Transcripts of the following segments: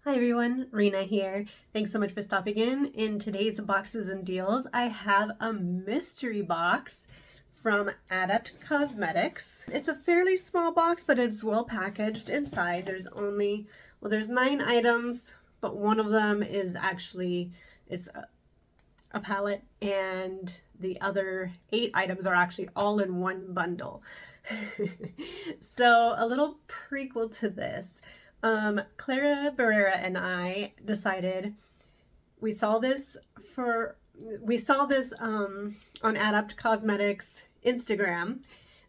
Hi everyone, Rena here. Thanks so much for stopping in. In today's boxes and deals, I have a mystery box from Adept Cosmetics. It's a fairly small box, but it's well packaged inside. There's 9 items, but one of them is actually, it's a palette, and the other 8 items are actually all in one bundle. So a little prequel to this. Clara Barrera and I decided we saw this on Adept Cosmetics Instagram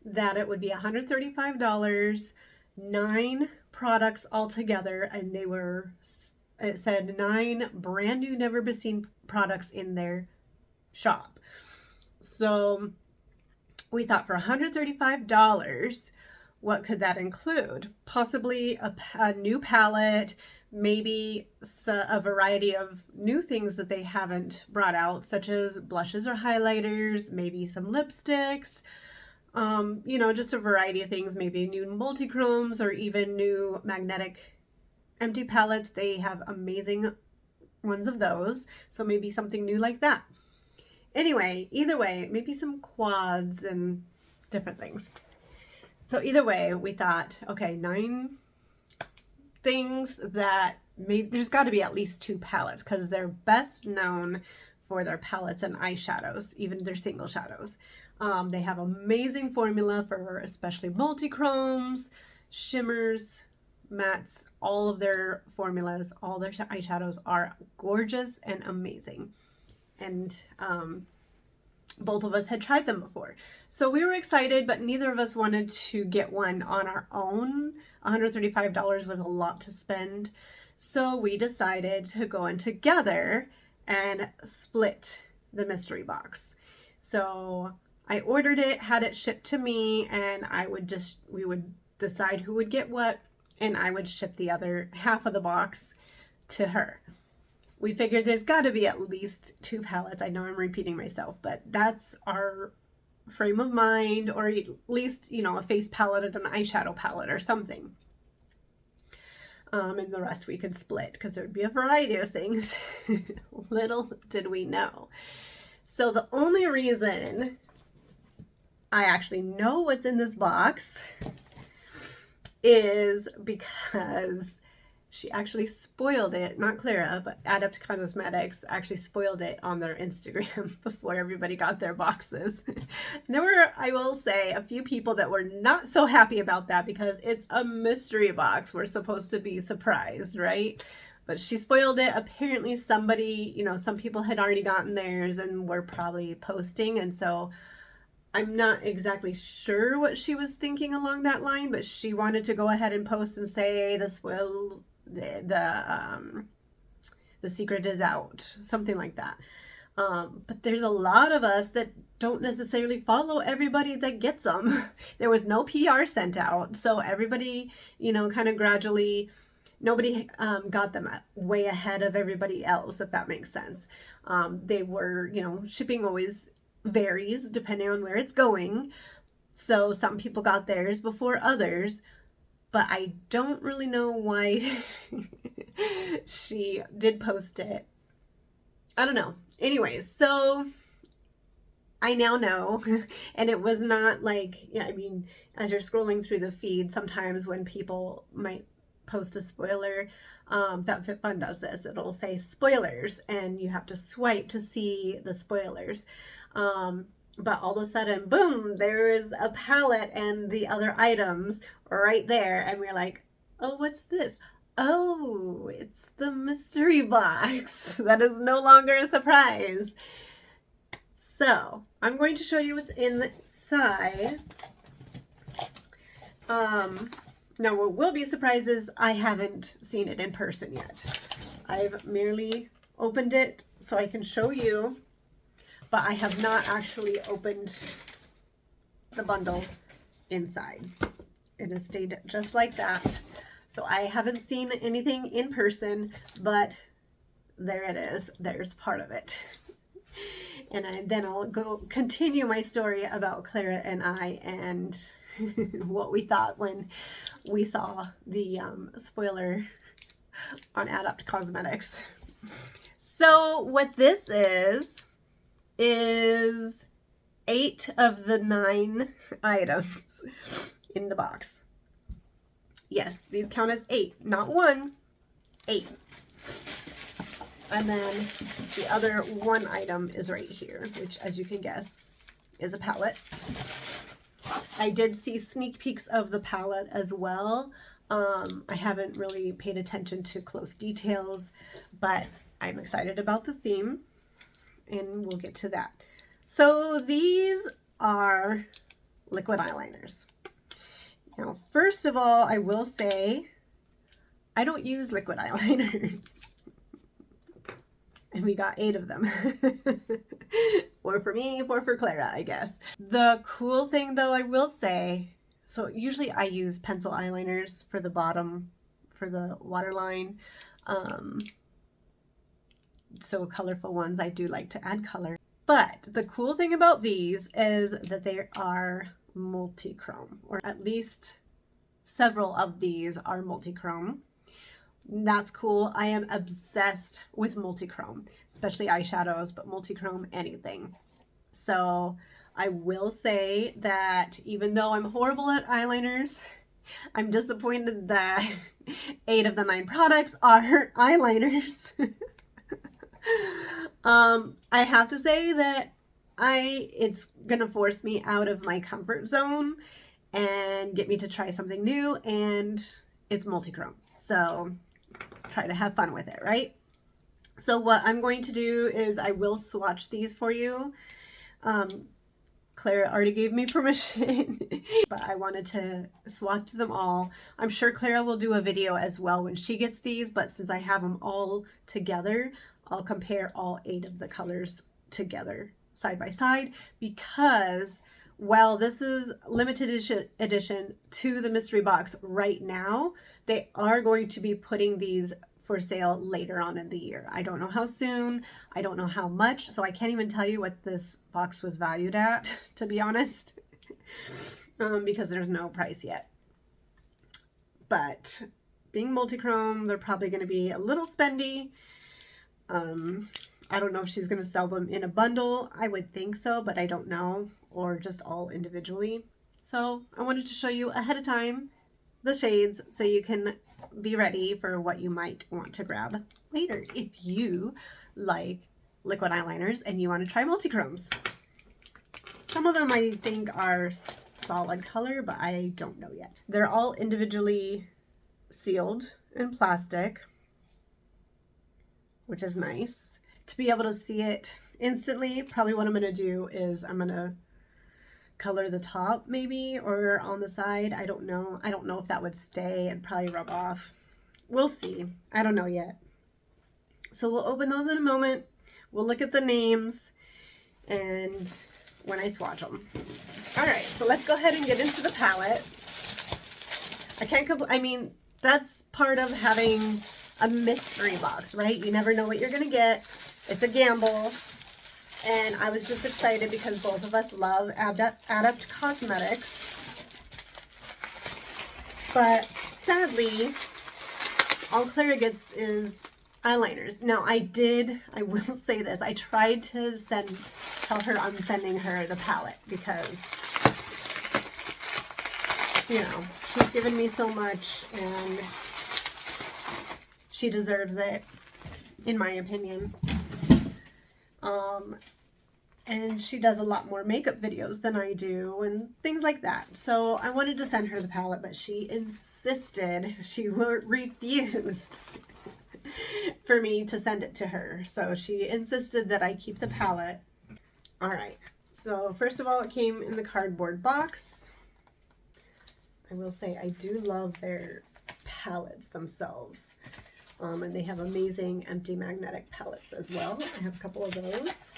that it would be $135, 9 products altogether, and it said 9 brand new, never been seen products in their shop. So we thought for $135, what could that include? Possibly a new palette, maybe a variety of new things that they haven't brought out, such as blushes or highlighters, maybe some lipsticks, just a variety of things, maybe new multichromes or even new magnetic empty palettes. They have amazing ones of those, so maybe something new like that. Anyway, either way, maybe some quads and different things. So either way, we thought, okay, 9 things that there's got to be at least 2 palettes because they're best known for their palettes and eyeshadows, even their single shadows. They have amazing formula for especially multichromes, shimmers, mattes. All of their formulas, all their eyeshadows are gorgeous and amazing. And both of us had tried them before. So we were excited, but neither of us wanted to get one on our own. $135 was a lot to spend. So we decided to go in together and split the mystery box. So I ordered it, had it shipped to me, and we would decide who would get what, and I would ship the other half of the box to her. We figured there's got to be at least 2 palettes. I know I'm repeating myself, but that's our frame of mind, or at least, a face palette and an eyeshadow palette or something. And the rest we could split because there'd be a variety of things. Little did we know. So the only reason I actually know what's in this box is because she actually spoiled it, not Clara, but Adept Cosmetics actually spoiled it on their Instagram before everybody got their boxes. There were, I will say, a few people that were not so happy about that because it's a mystery box. We're supposed to be surprised, right? But she spoiled it. Apparently somebody, some people had already gotten theirs and were probably posting, and so I'm not exactly sure what she was thinking along that line, but she wanted to go ahead and post and say the secret is out, something like that. But there's a lot of us that don't necessarily follow everybody that gets them. There was no PR sent out, so everybody, kind of gradually, nobody got them way ahead of everybody else, if that makes sense. They were, shipping always varies depending on where it's going, so some people got theirs before others, but I don't really know why she did post it. I don't know. Anyways, so I now know, and it was not like, as you're scrolling through the feed, sometimes when people might post a spoiler, FabFitFun does this. It'll say spoilers, and you have to swipe to see the spoilers. But all of a sudden, boom, there is a palette and the other items right there. And we're like, oh, what's this? Oh, it's the mystery box. That is no longer a surprise. So I'm going to show you what's inside. Now what will be surprises, I haven't seen it in person yet. I've merely opened it so I can show you, but I have not actually opened the bundle inside. It has stayed just like that. So I haven't seen anything in person, but there it is. There's part of it. And then I'll go continue my story about Clara and I and what we thought when we saw the spoiler on Adept Cosmetics. So what this is 8 of the 9 items in the box. Yes, these count as 8, not 1, 8. And then the other 1 item is right here, which, as you can guess, is a palette. I did see sneak peeks of the palette as well. I haven't really paid attention to close details, but I'm excited about the theme, and we'll get to that. So these are liquid eyeliners. Now, first of all, I will say I don't use liquid eyeliners. And we got 8 of them. 4 for me, 4 for Clara, I guess. The cool thing though, I will say, so usually I use pencil eyeliners for the bottom, for the waterline. So colorful ones, I do like to add color. But the cool thing about these is that they are multi-chrome, or at least several of these are multi-chrome. That's cool. I am obsessed with multi-chrome, especially eyeshadows, but multi-chrome anything. So I will say that even though I'm horrible at eyeliners, I'm disappointed that 8 of the 9 products are eyeliners. I have to say that it's gonna force me out of my comfort zone and get me to try something new, and it's multi-chrome. So try to have fun with it, right? So what I'm going to do is I will swatch these for you. Clara already gave me permission, but I wanted to swatch them all. I'm sure Clara will do a video as well when she gets these, but since I have them all together, I'll compare all 8 of the colors together side by side, because while this is limited edition to the mystery box right now, they are going to be putting these for sale later on in the year. I don't know how soon, I don't know how much, so I can't even tell you what this box was valued at, to be honest, because there's no price yet. But being multi-chrome, they're probably going to be a little spendy. I don't know if she's going to sell them in a bundle. I would think so, but I don't know, or just all individually. So I wanted to show you ahead of time the shades so you can be ready for what you might want to grab later if you like liquid eyeliners and you want to try multi-chromes. Some of them I think are solid color, but I don't know yet. They're all individually sealed in plastic, which is nice. To be able to see it instantly, probably what I'm going to do is I'm going to color the top maybe, or on the side. I don't know. I don't know if that would stay and probably rub off. We'll see. I don't know yet. So we'll open those in a moment. We'll look at the names and when I swatch them. All right, so let's go ahead and get into the palette. I mean, that's part of having a mystery box, right? You never know what you're gonna get. It's a gamble. And I was just excited because both of us love Adept Cosmetics. But sadly, all Clara gets is eyeliners. Now I will say this, I tried to tell her I'm sending her the palette because, you know, she's given me so much and she deserves it, in my opinion. And she does a lot more makeup videos than I do and things like that. So I wanted to send her the palette, but she insisted, she refused for me to send it to her. So she insisted that I keep the palette. All right, so first of all, it came in the cardboard box. I will say I do love their palettes themselves. And they have amazing empty magnetic palettes as well. I have a couple of those.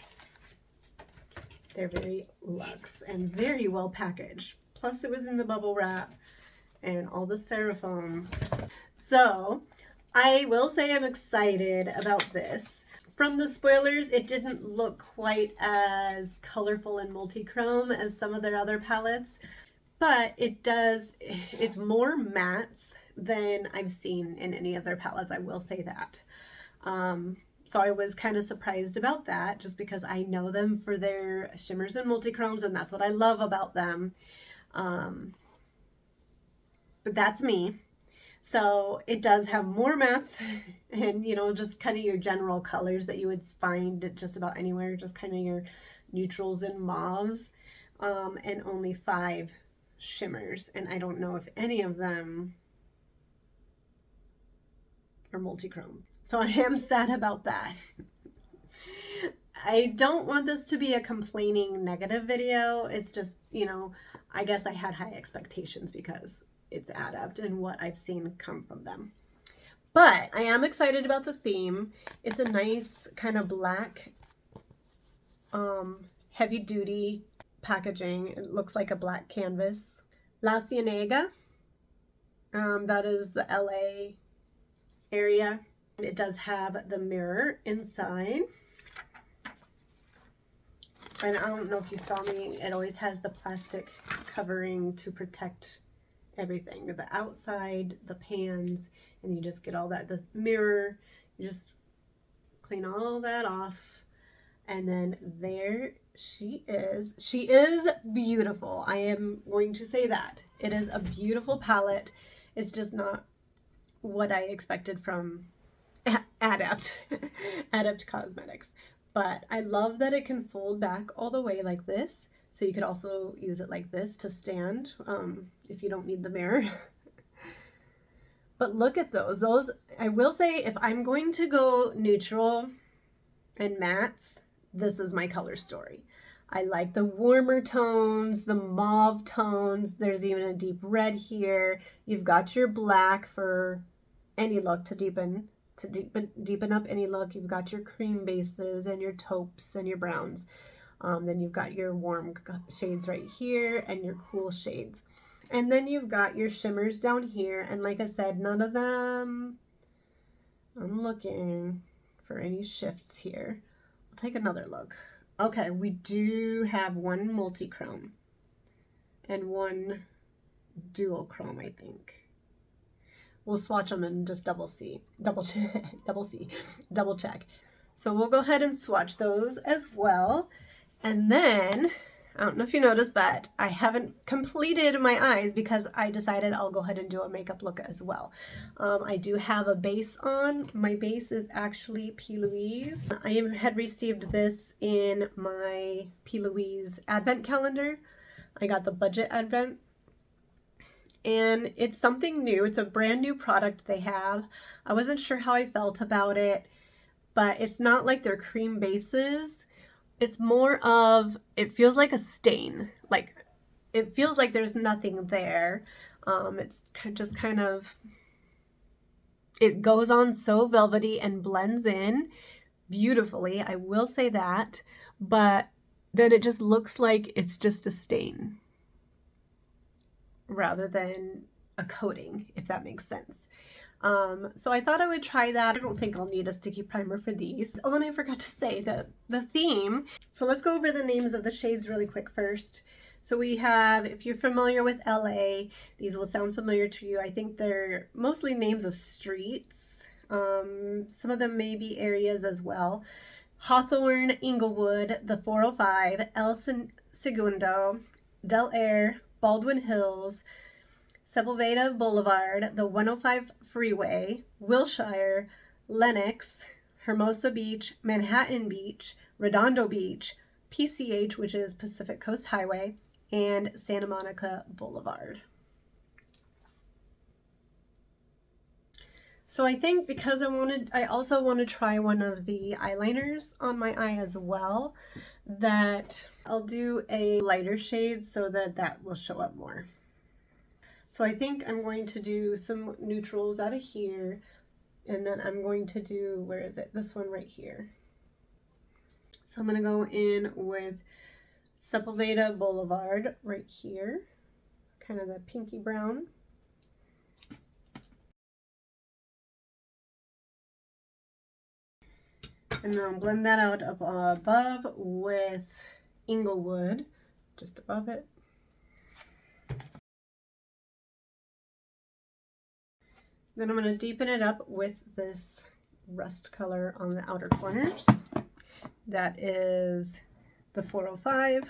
They're very luxe and very well packaged. Plus it was in the bubble wrap and all the styrofoam. So I will say I'm excited about this. From the spoilers, it didn't look quite as colorful and multi-chrome as some of their other palettes, but it's more mattes than I've seen in any of their palettes. I will say that. So I was kind of surprised about that, just because I know them for their shimmers and multichromes, and that's what I love about them. But that's me. So it does have more mattes and, you know, just kind of your general colors that you would find just about anywhere, just kind of your neutrals and mauves, and only 5 shimmers. And I don't know if any of them are multichrome. So I am sad about that. I don't want this to be a complaining negative video. It's just, you know, I guess I had high expectations because it's Adept and what I've seen come from them. But I am excited about the theme. It's a nice kind of black, heavy duty packaging. It looks like a black canvas. La Cienega, that is the LA area. It does have the mirror inside. And I don't know if you saw me, it always has the plastic covering to protect everything. The outside, the pans, and you just get all that. The mirror, you just clean all that off. And then there she is. She is beautiful. I am going to say that. It is a beautiful palette. It's just not what I expected from Adept, Adept Cosmetics. But I love that it can fold back all the way like this. So you could also use it like this to stand if you don't need the mirror. But look at those. Those, I will say, if I'm going to go neutral and mattes, this is my color story. I like the warmer tones, the mauve tones. There's even a deep red here. You've got your black for any look to deepen up any look. You've got your cream bases and your taupes and your browns. Then you've got your warm shades right here and your cool shades. And then you've got your shimmers down here. And like I said, none of them, I'm looking for any shifts here. I'll take another look. Okay, we do have one multi-chrome and one dual chrome, I think. We'll swatch them and just double check. So we'll go ahead and swatch those as well. And then, I don't know if you noticed, but I haven't completed my eyes because I decided I'll go ahead and do a makeup look as well. I do have a base on. My base is actually P. Louise. I had received this in my P. Louise advent calendar. I got the budget advent. And it's something new. It's a brand new product they have. I wasn't sure how I felt about it, but it's not like their cream bases. It's more of, it feels like a stain. Like, it feels like there's nothing there. It's just kind of, it goes on so velvety and blends in beautifully. I will say that, but then it just looks like it's just a stain rather than a coating, if that makes sense. So I thought I would try that. I don't think I'll need a sticky primer for these. Oh, and I forgot to say the theme. So let's go over the names of the shades really quick first. So we have, if you're familiar with LA, these will sound familiar to you. I think they're mostly names of streets. Some of them may be areas as well. Hawthorne, Inglewood, the 405, El Segundo, Del Aire, Baldwin Hills, Sepulveda Boulevard, the 105 Freeway, Wilshire, Lenox, Hermosa Beach, Manhattan Beach, Redondo Beach, PCH, which is Pacific Coast Highway, and Santa Monica Boulevard. So I think because I also want to try one of the eyeliners on my eye as well, that I'll do a lighter shade so that will show up more. So I think I'm going to do some neutrals out of here, and then I'm going to do, where is it? This one right here. So I'm going to go in with Sepulveda Boulevard right here, kind of the pinky brown. And then I'll blend that out up above with Inglewood, just above it. Then I'm going to deepen it up with this rust color on the outer corners. That is the 405.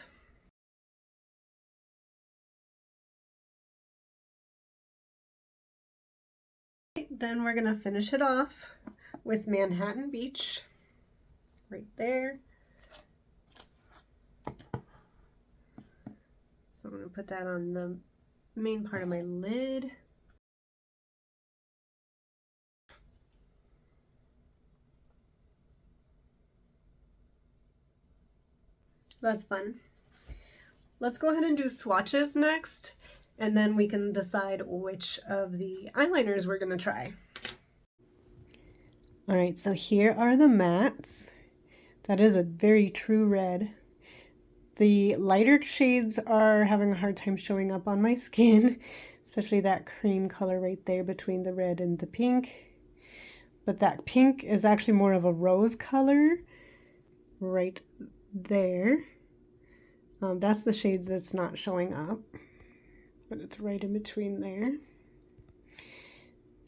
Then we're going to finish it off with Manhattan Beach right there. So I'm going to put that on the main part of my lid. That's fun. Let's go ahead and do swatches next, and then we can decide which of the eyeliners we're going to try. All right, so here are the mattes. That is a very true red. The lighter shades are having a hard time showing up on my skin, especially that cream color right there between the red and the pink. But that pink is actually more of a rose color right there. That's the shades that's not showing up, but it's right in between there.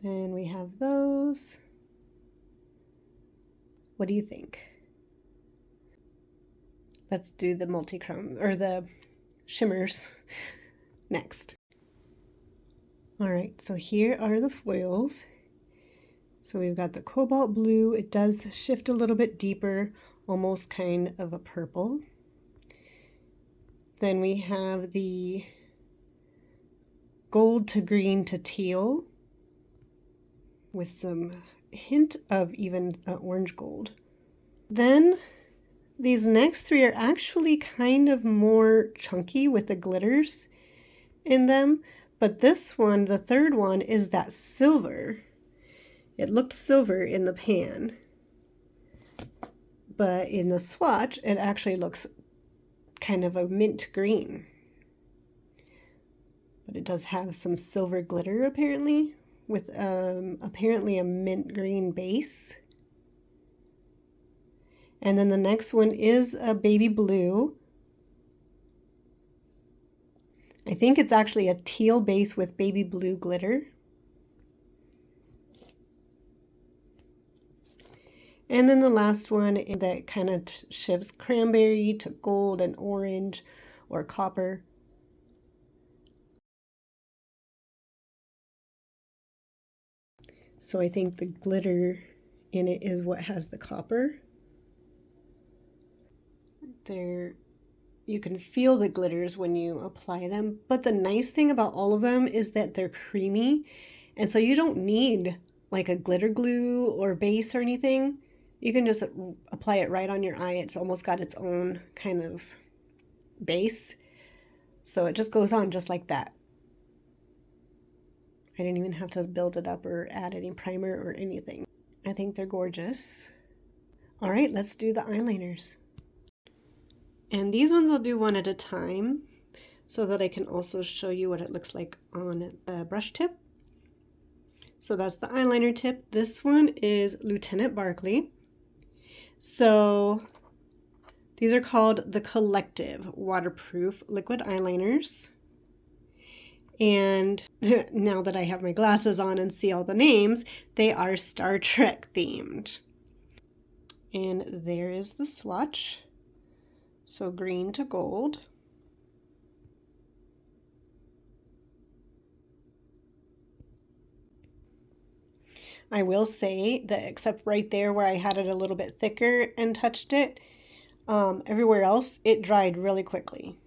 Then we have those. What do you think? Let's do the multichrome or the shimmers next. All right, so here are the foils. So we've got the cobalt blue. It does shift a little bit deeper, almost kind of a purple. Then we have the gold to green to teal with some hint of even orange gold. Then these next three are actually kind of more chunky with the glitters in them, but this one, the third one, is that silver. It looked silver in the pan, but in the swatch, it actually looks kind of a mint green. But it does have some silver glitter apparently, with apparently a mint green base. And then the next one is a baby blue. I think it's actually a teal base with baby blue glitter. And then the last one that kind of shifts cranberry to gold and orange or copper. So I think the glitter in it is what has the copper. There, you can feel the glitters when you apply them, but the nice thing about all of them is that they're creamy, and so you don't need like a glitter glue or base or anything. You can just apply it right on your eye. It's almost got its own kind of base, so it just goes on just like that. I didn't even have to build it up or add any primer or anything. I think they're gorgeous. All right, let's do the eyeliners. And these ones I'll do one at a time so that I can also show you what it looks like on the brush tip. So that's the eyeliner tip. This one is Lieutenant Barkley. So these are called the Collective Waterproof Liquid Eyeliners. And now that I have my glasses on and see all the names, they are Star Trek themed. And there is the swatch. So green to gold. I will say that except right there where I had it a little bit thicker and touched it, everywhere else it dried really quickly.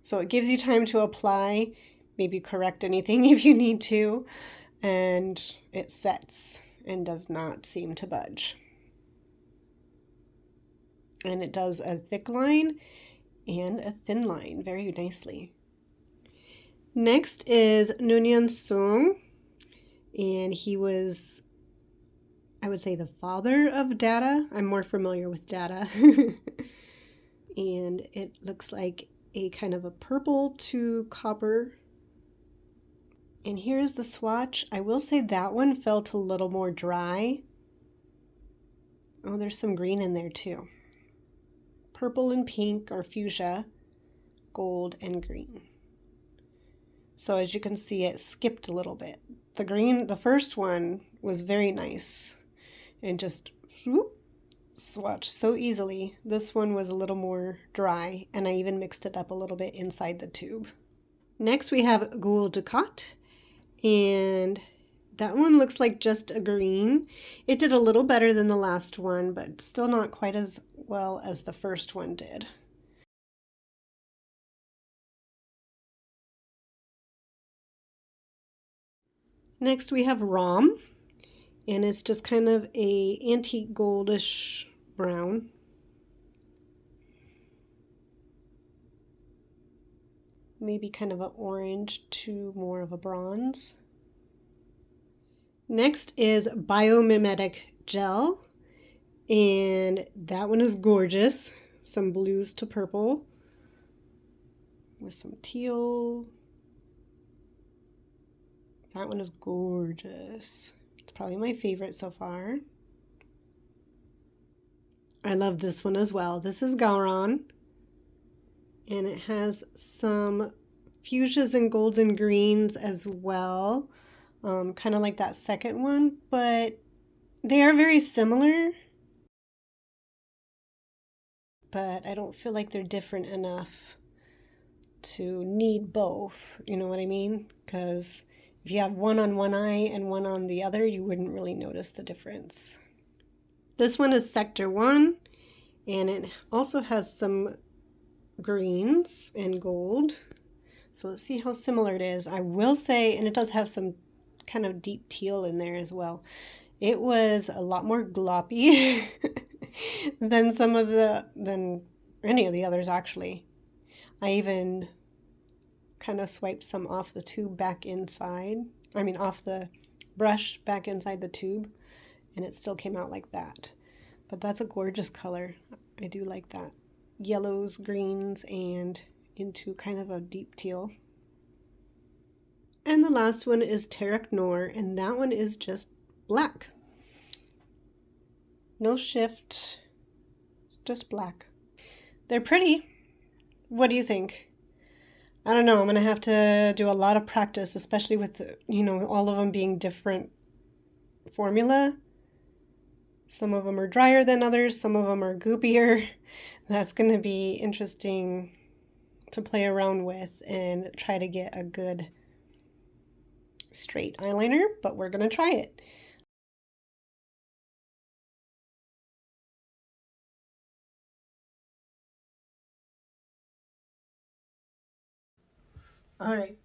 So it gives you time to apply, maybe correct anything if you need to, and it sets and does not seem to budge. And it does a thick line and a thin line very nicely. Next is Noonien Sung, and he was, I would say, the father of Data. I'm more familiar with Data. And it looks like a kind of a purple to copper. And here's the swatch. I will say that one felt a little more dry. Oh, there's some green in there too. Purple and pink or fuchsia, gold and green. So as you can see, it skipped a little bit. The green, the first one was very nice and just whoop, swatched so easily. This one was a little more dry, and I even mixed it up a little bit inside the tube. Next we have Ghoul Ducat, and that one looks like just a green. It did a little better than the last one, but still not quite as well as the first one did. Next we have Rom, and it's just kind of a antique goldish brown. Maybe kind of an orange to more of a bronze. Next is Biomimetic Gel, and that one is gorgeous. Some blues to purple with some teal. That one is gorgeous. It's probably my favorite so far. I love this one as well. This is Gauron, and it has some fuchsias and golds and greens as well. Kind of like that second one, but they are very similar. But I don't feel like they're different enough to need both. You know what I mean? Because if you have one on one eye and one on the other, you wouldn't really notice the difference. This one is Sector 1, and it also has some greens and gold. So let's see how similar it is. I will say, and it does have some kind of deep teal in there as well. It was a lot more gloppy than any of the others actually. I even kind of swiped some off the tube back inside. I mean off the brush back inside the tube, and it still came out like that. But that's a gorgeous color. I do like that. Yellows, greens, and into kind of a deep teal. And the last one is Terrac Noir, and that one is just black. No shift, just black. They're pretty. What do you think? I don't know. I'm going to have to do a lot of practice, especially with, all of them being different formula. Some of them are drier than others. Some of them are goopier. That's going to be interesting to play around with and try to get a good straight eyeliner, but we're going to try it. All right,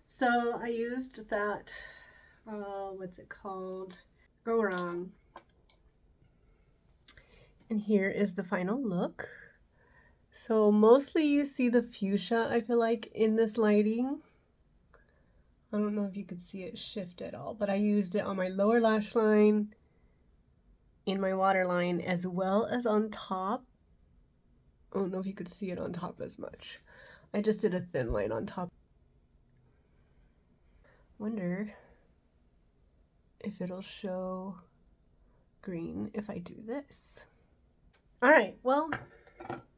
so I used that, what's it called? Go Wrong. And here is the final look. So mostly you see the fuchsia, I feel like, in this lighting. I don't know if you could see it shift at all, but I used it on my lower lash line, in my waterline, as well as on top. I don't know if you could see it on top as much. I just did a thin line on top. Wonder if it'll show green if I do this. All right, well,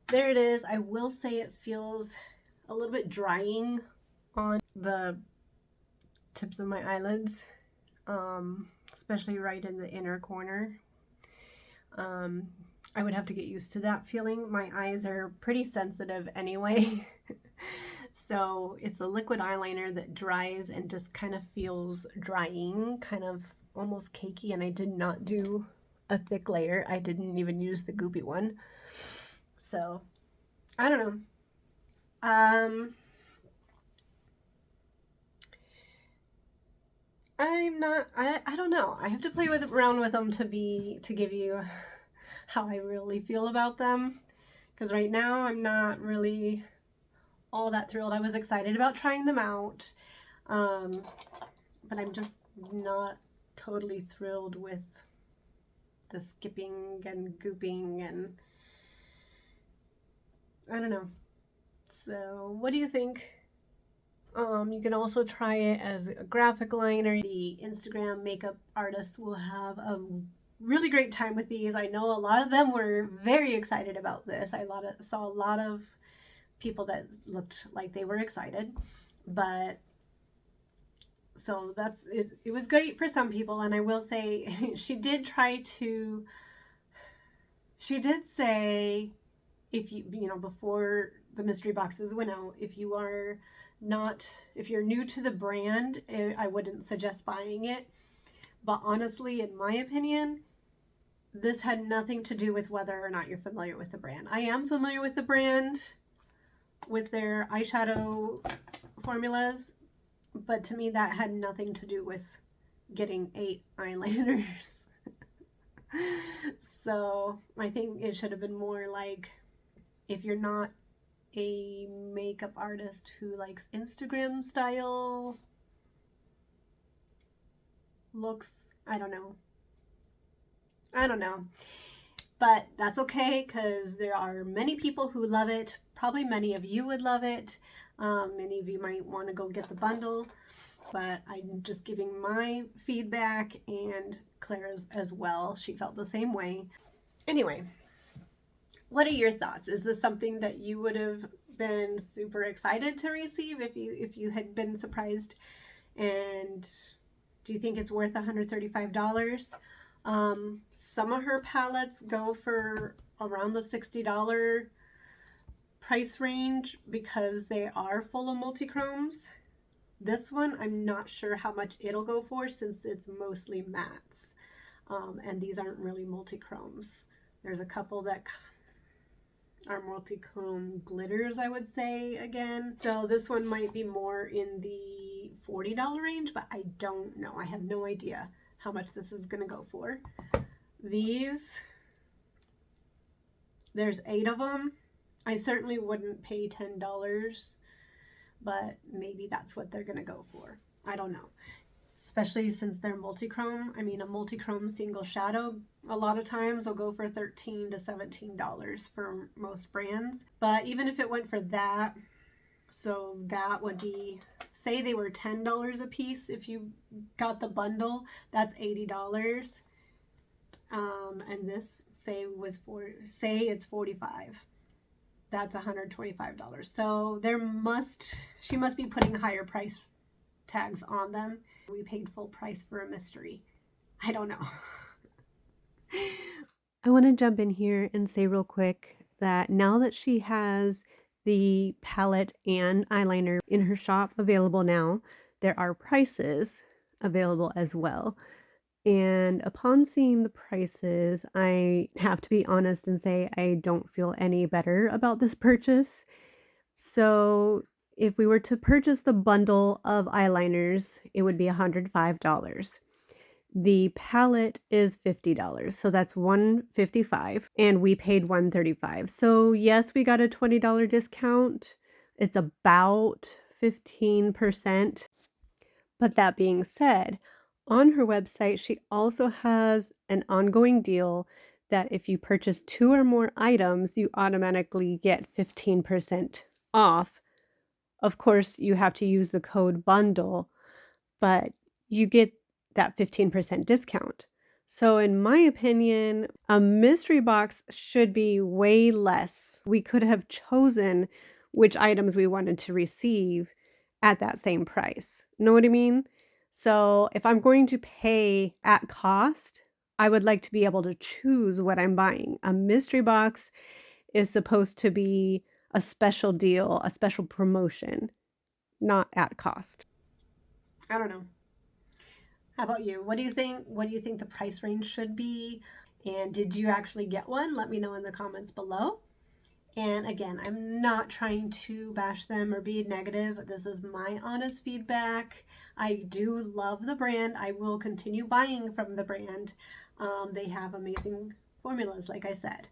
there it is. I will say it feels a little bit drying on the tips of my eyelids, especially right in the inner corner. I would have to get used to that feeling. My eyes are pretty sensitive anyway. So it's a liquid eyeliner that dries and just kind of feels drying, kind of almost cakey, and I did not do a thick layer. I didn't even use the goopy one. So, I don't know. I don't know. I have to play around with them to give you how I really feel about them. Because right now I'm not really all that thrilled. I was excited about trying them out. But I'm just not totally thrilled with the skipping and gooping, and I don't know. So what do you think? You can also try it as a graphic liner. The Instagram makeup artists will have a really great time with these. I know a lot of them were very excited about this. I saw a lot of people that looked like they were excited, but So that's it. It was great for some people, and I will say she did try to. She did say if you know before the mystery boxes went out, if you are not if you're new to the brand, I wouldn't suggest buying it. But honestly, in my opinion, this had nothing to do with whether or not you're familiar with the brand. I am familiar with the brand, with their eyeshadow formulas, but to me that had nothing to do with getting 8 eyeliners. So I think it should have been more like, if you're not a makeup artist who likes Instagram style looks, I don't know. I don't know. But that's okay, because there are many people who love it. Probably many of you would love it. Many of you might want to go get the bundle, but I'm just giving my feedback, and Claire's as well. She felt the same way. Anyway, what are your thoughts? Is this something that you would have been super excited to receive if you had been surprised? And do you think it's worth $135? Some of her palettes go for around the $60 price range because they are full of multichromes. This one, I'm not sure how much it'll go for since it's mostly mattes. And these aren't really multichromes. There's a couple that are multichrome glitters, I would say, again. So this one might be more in the $40 range, but I don't know. I have no idea how much this is going to go for. These, there's 8 of them. I certainly wouldn't pay $10, but maybe that's what they're going to go for. I don't know. Especially since they're multichrome. I mean, a multichrome single shadow a lot of times will go for $13 to $17 for most brands. But even if it went for that, so that would be, say they were $10 a piece if you got the bundle, that's $80. And this say it's $45. That's $125. So she must be putting higher price tags on them. We paid full price for a mystery. I don't know. I want to jump in here and say real quick that now that she has the palette and eyeliner in her shop available now, there are prices available as well. And upon seeing the prices, I have to be honest and say I don't feel any better about this purchase. So if we were to purchase the bundle of eyeliners, it would be $105. The palette is $50, so that's $155, and we paid $135. So yes, we got a $20 discount. It's about 15%. But that being said, on her website, she also has an ongoing deal that if you purchase 2 or more items, you automatically get 15% off. Of course, you have to use the code bundle, but you get that 15% discount. So in my opinion, a mystery box should be way less. We could have chosen which items we wanted to receive at that same price. Know what I mean? So if I'm going to pay at cost, I would like to be able to choose what I'm buying. A mystery box is supposed to be a special deal, a special promotion, not at cost. I don't know. How about you? What do you think? What do you think the price range should be? And did you actually get one? Let me know in the comments below. And again, I'm not trying to bash them or be negative. This is my honest feedback. I do love the brand. I will continue buying from the brand. They have amazing formulas, like I said.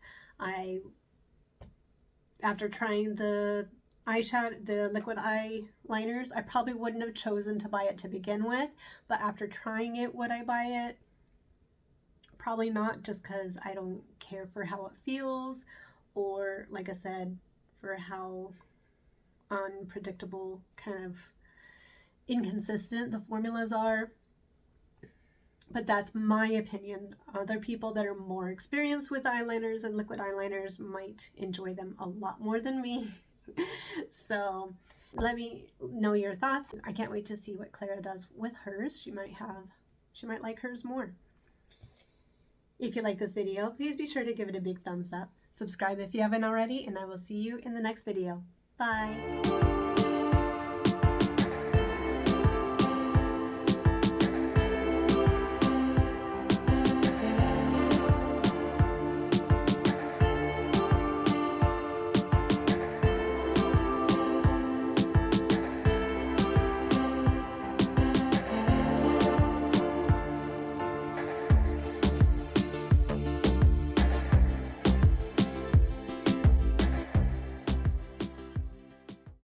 After trying the liquid eyeliners, I probably wouldn't have chosen to buy it to begin with, but after trying it, would I buy it? Probably not, just because I don't care for how it feels, or like I said, for how unpredictable, kind of inconsistent the formulas are. But that's my opinion. Other people that are more experienced with eyeliners and liquid eyeliners might enjoy them a lot more than me. So Let me know your thoughts. I can't wait to see what Clara does with hers. She might like hers more. If you like this video, please be sure to give it a big thumbs up. Subscribe if you haven't already, and I will see you in the next video. Bye!